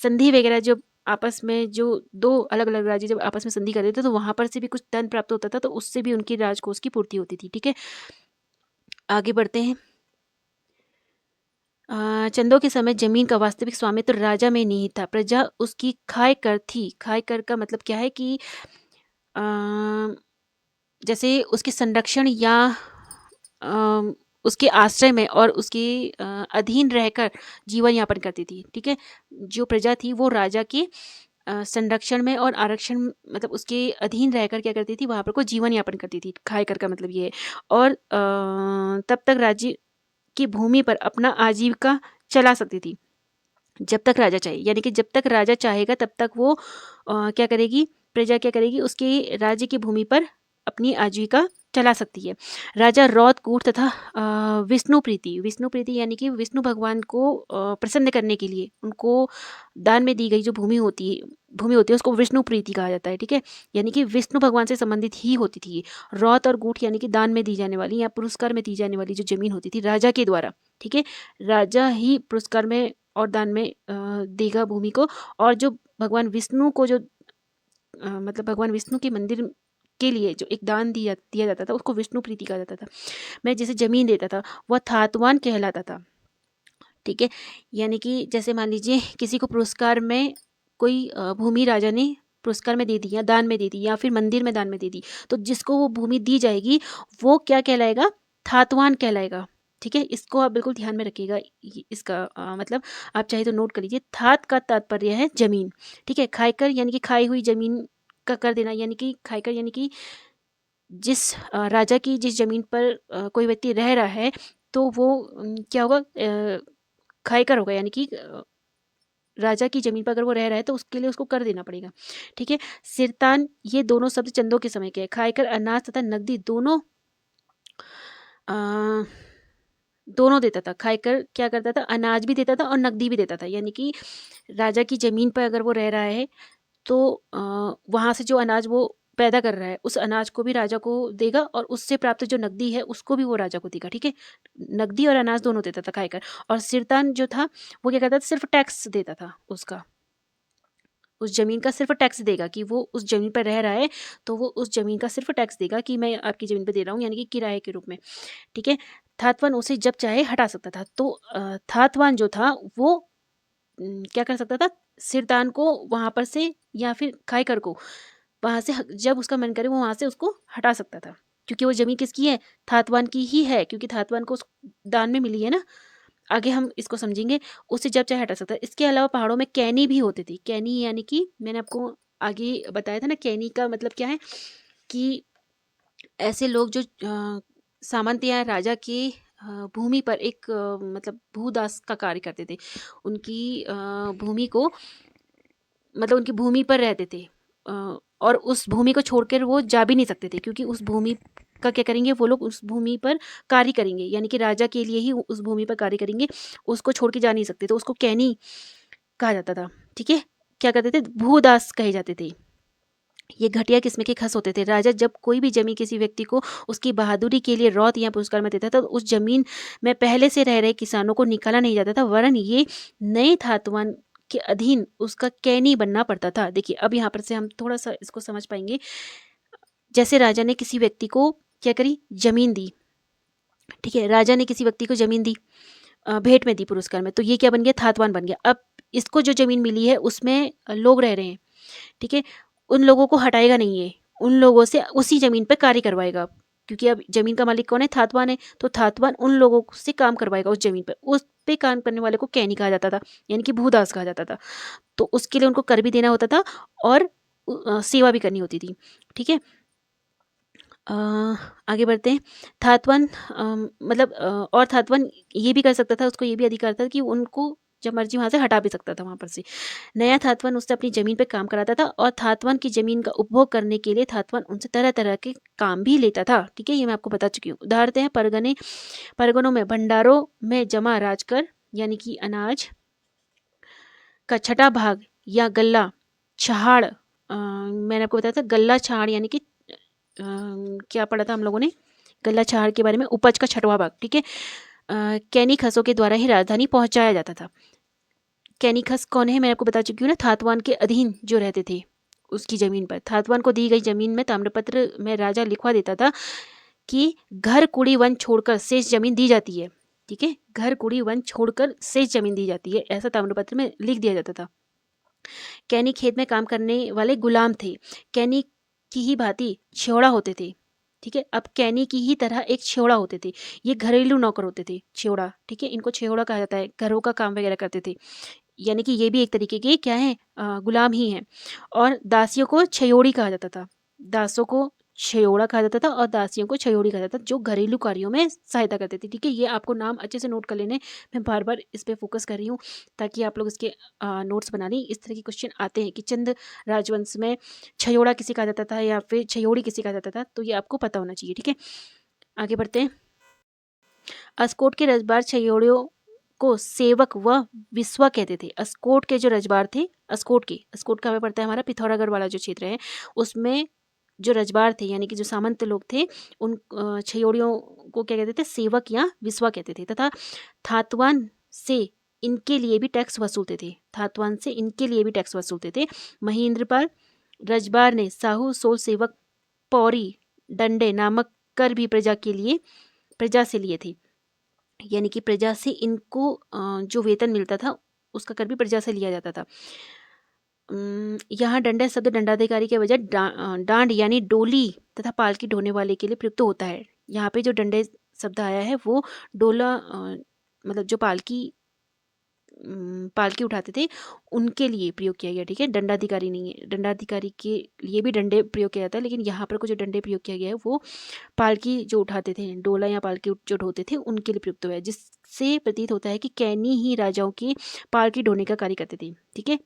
संधि वगैरह जब आपस में, जो 2 अलग अलग राज्य जब आपस में संधि करते थे, तो वहां पर से भी कुछ धन प्राप्त होता था, तो उससे भी उनकी राजकोष की पूर्ति होती थी। ठीक है, आगे बढ़ते हैं। चंदों के समय जमीन का वास्तविक स्वामित्व राजा में नहीं था, प्रजा उसकी खाय कर थी। खाय कर का मतलब क्या है कि जैसे उसके संरक्षण या उसके आश्रय में और उसके अधीन रहकर जीवन यापन करती थी। ठीक है, जो प्रजा थी वो राजा के संरक्षण में और आरक्षण, मतलब उसके अधीन रहकर क्या करती थी? वहाँ पर को जीवन यापन करती थी। खाय कर का मतलब ये है। और तब तक राज्य की भूमि पर अपना आजीविका चला सकती थी, जब तक राजा चाहे। यानी कि जब तक राजा चाहेगा तब तक वो क्या करेगी? प्रजा क्या करेगी? उसके राज्य की भूमि पर अपनी आजीविका चला सकती है। राजा रौद कूट तथा विष्णु प्रीति यानी कि विष्णु भगवान को प्रसन्न करने के लिए उनको दान में दी गई जो भूमि होती है उसको विष्णु प्रीति कहा जाता है। ठीक है, यानी कि विष्णु भगवान से संबंधित ही होती थी। रौत और गूठ यानी कि दान में दी जाने वाली या पुरस्कार में दी जाने वाली जो जमीन होती थी राजा के द्वारा। ठीक है, राजा ही पुरस्कार में और दान में देगा भूमि को। और जो भगवान विष्णु को जो मतलब भगवान विष्णु के मंदिर के लिए जो एक दान दिया जाता था उसको विष्णु प्रीति कहा जाता था। मैं जैसे जमीन देता था वह थातवान कहलाता था। ठीक है, यानी कि जैसे मान लीजिए किसी को पुरस्कार में कोई भूमि राजा ने पुरस्कार में दे दी या दान में दे दी या फिर मंदिर में दान में दे दी, तो जिसको वो भूमि दी जाएगी वो क्या कहलाएगा? थातवान कहलाएगा। ठीक है, इसको आप बिल्कुल ध्यान में रखिएगा। इसका मतलब आप चाहे तो नोट कर लीजिए। थात का तात्पर्य है जमीन। ठीक है, खाईकर यानी कि खाई हुई जमीन का कर देना, यानी कि खाईकर यानी कि जिस राजा की जिस जमीन पर कोई व्यक्ति रह रहा है तो वो क्या होगा? खाईकर होगा, यानी कि राजा की जमीन पर अगर वो रह रहा है तो उसके लिए उसको कर देना पड़ेगा। ठीक है, सिरतान ये दोनों शब्द चंदों के समय के हैं। खाईकर अनाज तथा नकदी दोनों दोनों देता था। खाईकर क्या करता था? अनाज भी देता था और नकदी भी देता था। यानी कि राजा की जमीन पर अगर वो रह रहा है तो वहाँ से जो अनाज वो पैदा कर रहा है उस अनाज को भी राजा को देगा और उससे प्राप्त जो नकदी है उसको भी वो राजा को देगा। ठीक है, नकदी और अनाज दोनों देता था खाईकर। और सिरतान जो था वो क्या करता था? सिर्फ टैक्स देता था उसका, उस ज़मीन का सिर्फ टैक्स देगा कि वो उस ज़मीन पर रह रहा है तो वो उस ज़मीन का सिर्फ टैक्स देगा कि मैं आपकी ज़मीन पे दे रहा हूँ, यानी कि किराए के रूप में। ठीक है, थातवान उसे जब चाहे हटा सकता था। तो थातवान जो था वो क्या कर सकता था? सिरतान को वहाँ पर से या फिर खाईकर को वहाँ से जब उसका मन करे वो वहाँ से उसको हटा सकता था, क्योंकि वो ज़मीन किसकी है? थातवान की ही है, क्योंकि थातवान को उस दान में मिली है ना। आगे हम इसको समझेंगे। उसे जब चाहे हटा सकता है। इसके अलावा पहाड़ों में कैनी भी होती थी। कैनी यानी कि मैंने आपको आगे बताया था ना, कैनी का मतलब क्या है कि ऐसे लोग जो सामंत या राजा के भूमि पर एक मतलब भूदास का कार्य करते थे। उनकी भूमि को मतलब उनकी भूमि पर रहते थे और उस भूमि को छोड़कर वो जा भी नहीं सकते थे, क्योंकि उस भूमि का क्या करेंगे? वो लोग उस भूमि पर कार्य करेंगे, यानी कि राजा के लिए ही उस भूमि पर कार्य करेंगे, उसको छोड़ के जा नहीं सकते। तो उसको कैनी कहा जाता था। ठीक है, क्या कहते थे? भूदास कहे जाते थे। ये घटिया किस्म के खस होते थे। राजा जब कोई भी जमीन किसी व्यक्ति को उसकी बहादुरी के लिए रौत या पुरस्कार में देता था तो उस जमीन में पहले से रह रहे किसानों को निकाला नहीं जाता था, वरन ये नए धातुवान के अधीन उसका कैनी बनना पड़ता था। देखिए, अब यहाँ पर से हम थोड़ा सा इसको समझ पाएंगे। जैसे राजा ने किसी व्यक्ति को क्या करी? जमीन दी। ठीक है, राजा ने किसी व्यक्ति को जमीन दी, भेंट में दी पुरस्कार में, तो ये क्या बन गया? थातवान बन गया। अब इसको जो जमीन मिली है उसमें लोग रह रहे हैं। ठीक है, उन लोगों को हटाएगा नहीं है, उन लोगों से उसी जमीन पर कार्य करवाएगा, क्योंकि अब जमीन का मालिक कौन है? थातवान है। तो थातवान उन लोगों से काम करवाएगा उस जमीन पर। उस पे काम करने वाले को कैनी कहा जाता था, यानी कि भूदास कहा जाता था। तो उसके लिए उनको कर भी देना होता था और सेवा भी करनी होती थी। ठीक है, आगे बढ़ते हैं। थातवान मतलब और थातवान ये भी कर सकता था, उसको ये भी अधिकार था कि उनको जब मर्जी वहाँ से हटा भी सकता था वहाँ पर से। नया थातवान उससे अपनी ज़मीन पे काम कराता था और थातवान की ज़मीन का उपभोग करने के लिए थातवान उनसे तरह तरह के काम भी लेता था। ठीक है, ये मैं आपको बता चुकी हूँ। उदाहरण हैं परगनों में भंडारों में जमा राजकर यानी कि अनाज का छठा भाग या गल्ला छहाड़, मैंने आपको बताया था गल्ला छहाड़ यानी कि क्या पढ़ा था हम लोगों ने? गल्ला छहाड़ के बारे में, उपज का छठवां भाग। ठीक है, कैनी खसों के द्वारा ही राजधानी पहुंचाया जाता था। कैनी खस कौन है? मैं आपको बता चुकी हूँ ना, थातवान के अधीन जो रहते थे उसकी जमीन पर। थातवान को दी गई जमीन में ताम्रपत्र में राजा लिखवा देता था कि घर कुड़ी वन छोड़कर शेष जमीन दी जाती है। ठीक है, घर कुड़ी वन छोड़कर शेष जमीन दी जाती है, ऐसा ताम्रपत्र में लिख दिया जाता था। कैनी खेत में काम करने वाले गुलाम थे। कैनी की ही भांति छेवड़ा होते थे। ठीक है, अब कैनी की ही तरह एक छेवड़ा होते थे। ये घरेलू नौकर होते थे, छेवड़ा। ठीक है, इनको छेवड़ा कहा जाता है, घरों का काम वगैरह करते थे, यानी कि ये भी एक तरीके के क्या है? गुलाम ही हैं। और दासियों को छयोड़ी कहा जाता था। दासों को छयोड़ा कहा जाता था और दासियों को छयोड़ी कहा जाता था, जो घरेलू कार्यों में सहायता करते थे। ठीक है, ये आपको नाम अच्छे से नोट कर लेने। मैं बार बार इस पर फोकस कर रही हूँ ताकि आप लोग इसके नोट्स बना लें। इस तरह के क्वेश्चन आते हैं कि चंद राजवंश में छयोड़ा किसी कहा जाता था या फिर छयोड़ी किसी कहा जाता था, तो ये आपको पता होना चाहिए। ठीक है, आगे बढ़ते हैं। अस्कोट के रजबार छयोड़ियों को सेवक व विश्वा कहते थे। अस्कोट के जो रजबार थे, अस्कोट का हमें पड़ता है हमारा पिथौरागढ़ वाला जो क्षेत्र है, उसमें जो रजबार थे यानी कि जो सामंत लोग थे, उन छयोड़ियों को क्या कहते थे? सेवक या विश्वा कहते थे। तथा थातवान से इनके लिए भी टैक्स वसूलते थे। थातवान से इनके लिए भी टैक्स वसूलते थे। महेंद्रपाल रजबार ने साहू सोल सेवक पौरी डंडे नामक कर भी प्रजा से लिए थे, यानी कि प्रजा से इनको जो वेतन मिलता था उसका कर भी प्रजा से लिया जाता था। यहाँ डंडा शब्द दंडाधिकारी के बजाय डांड यानी डोली तथा पालकी ढोने वाले के लिए प्रयुक्त होता है। यहाँ पे जो डंडे शब्द आया है वो डोला मतलब जो पालकी उठाते थे उनके लिए प्रयोग किया गया, ठीक है, दंडाधिकारी नहीं है। दंडाधिकारी के लिए भी डंडे प्रयोग किया जाता है, लेकिन यहाँ पर कुछ जो डंडे प्रयोग किया गया है वो पालकी जो उठाते थे, डोला या पालकी जो ढोते थे उनके लिए प्रयुक्त हुआ है, जिससे प्रतीत होता है कि कैनी ही राजाओं की पालकी ढोने का कार्य करते थे, ठीक है।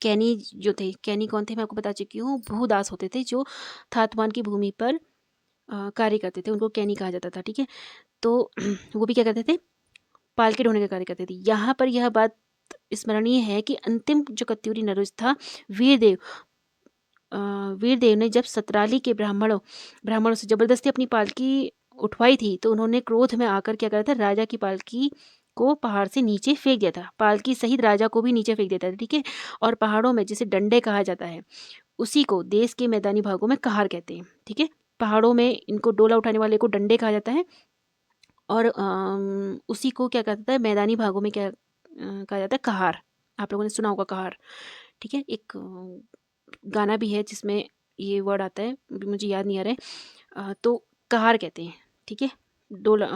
कैनी जो थे, कैनी कौन थे मैं आपको बता चुकी हूँ, भूदास होते थे जो थातवान की भूमि पर कार्य करते थे, उनको कैनी कहा जाता था, ठीक है। तो वो भी क्या करते थे, पालकी ढोने का कार्य करते थे। यहाँ पर यह बात स्मरणीय है कि अंतिम जो कत्यूरी नरेश था, वीरदेव वीरदेव ने जब सतराली के ब्राह्मणों से जबरदस्ती अपनी पालकी उठवाई थी तो उन्होंने क्रोध में आकर क्या करा था, राजा की पालकी को पहाड़ से नीचे फेंक दिया था, पालकी सहित राजा को भी नीचे फेंक देता था, ठीक है। और पहाड़ों में जिसे डंडे कहा जाता है उसी को देश के मैदानी भागों में कहार कहते हैं, ठीक है। पहाड़ों में इनको डोला उठाने वाले को डंडे कहा जाता है और उसी को क्या कहता है, मैदानी भागों में क्या कहा जाता है, कहार। आप लोगों ने सुना होगा कहार, ठीक है। एक गाना भी है जिसमें ये वर्ड आता है, अभी मुझे याद नहीं आ रहा है, तो कहार कहते हैं, ठीक है। डोला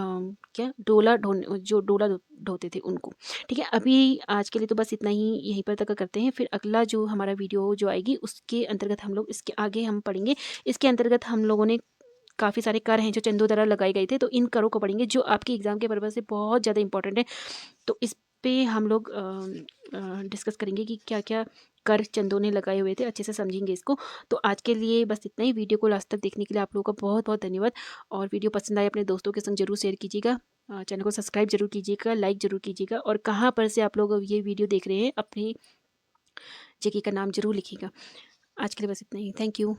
क्या डोला ढोने जो डोला ढोते थे उनको, ठीक है। अभी आज के लिए तो बस इतना ही, यहीं पर तक करते हैं। फिर अगला जो हमारा वीडियो जो आएगी उसके अंतर्गत हम लोग इसके आगे हम पढ़ेंगे। इसके अंतर्गत हम लोगों ने काफ़ी सारे कर हैं जो चंदों द्वारा लगाए गए थे, तो इन करों को पढ़ेंगे जो आपके एग्जाम के पर्पज़ से बहुत ज़्यादा इंपॉर्टेंट है। तो इस पे हम लोग डिस्कस करेंगे कि क्या क्या कर चंदों ने लगाए हुए थे, अच्छे से समझेंगे इसको। तो आज के लिए बस इतना ही। वीडियो को लास्ट तक देखने के लिए आप लोगों का बहुत बहुत धन्यवाद। और वीडियो पसंद आए अपने दोस्तों के संग जरूर शेयर कीजिएगा, चैनल को सब्सक्राइब जरूर कीजिएगा, लाइक जरूर कीजिएगा, और कहाँ पर से आप लोग ये वीडियो देख रहे हैं अपनी जगह का नाम जरूर लिखिएगा। आज के लिए बस इतना ही। Thank you.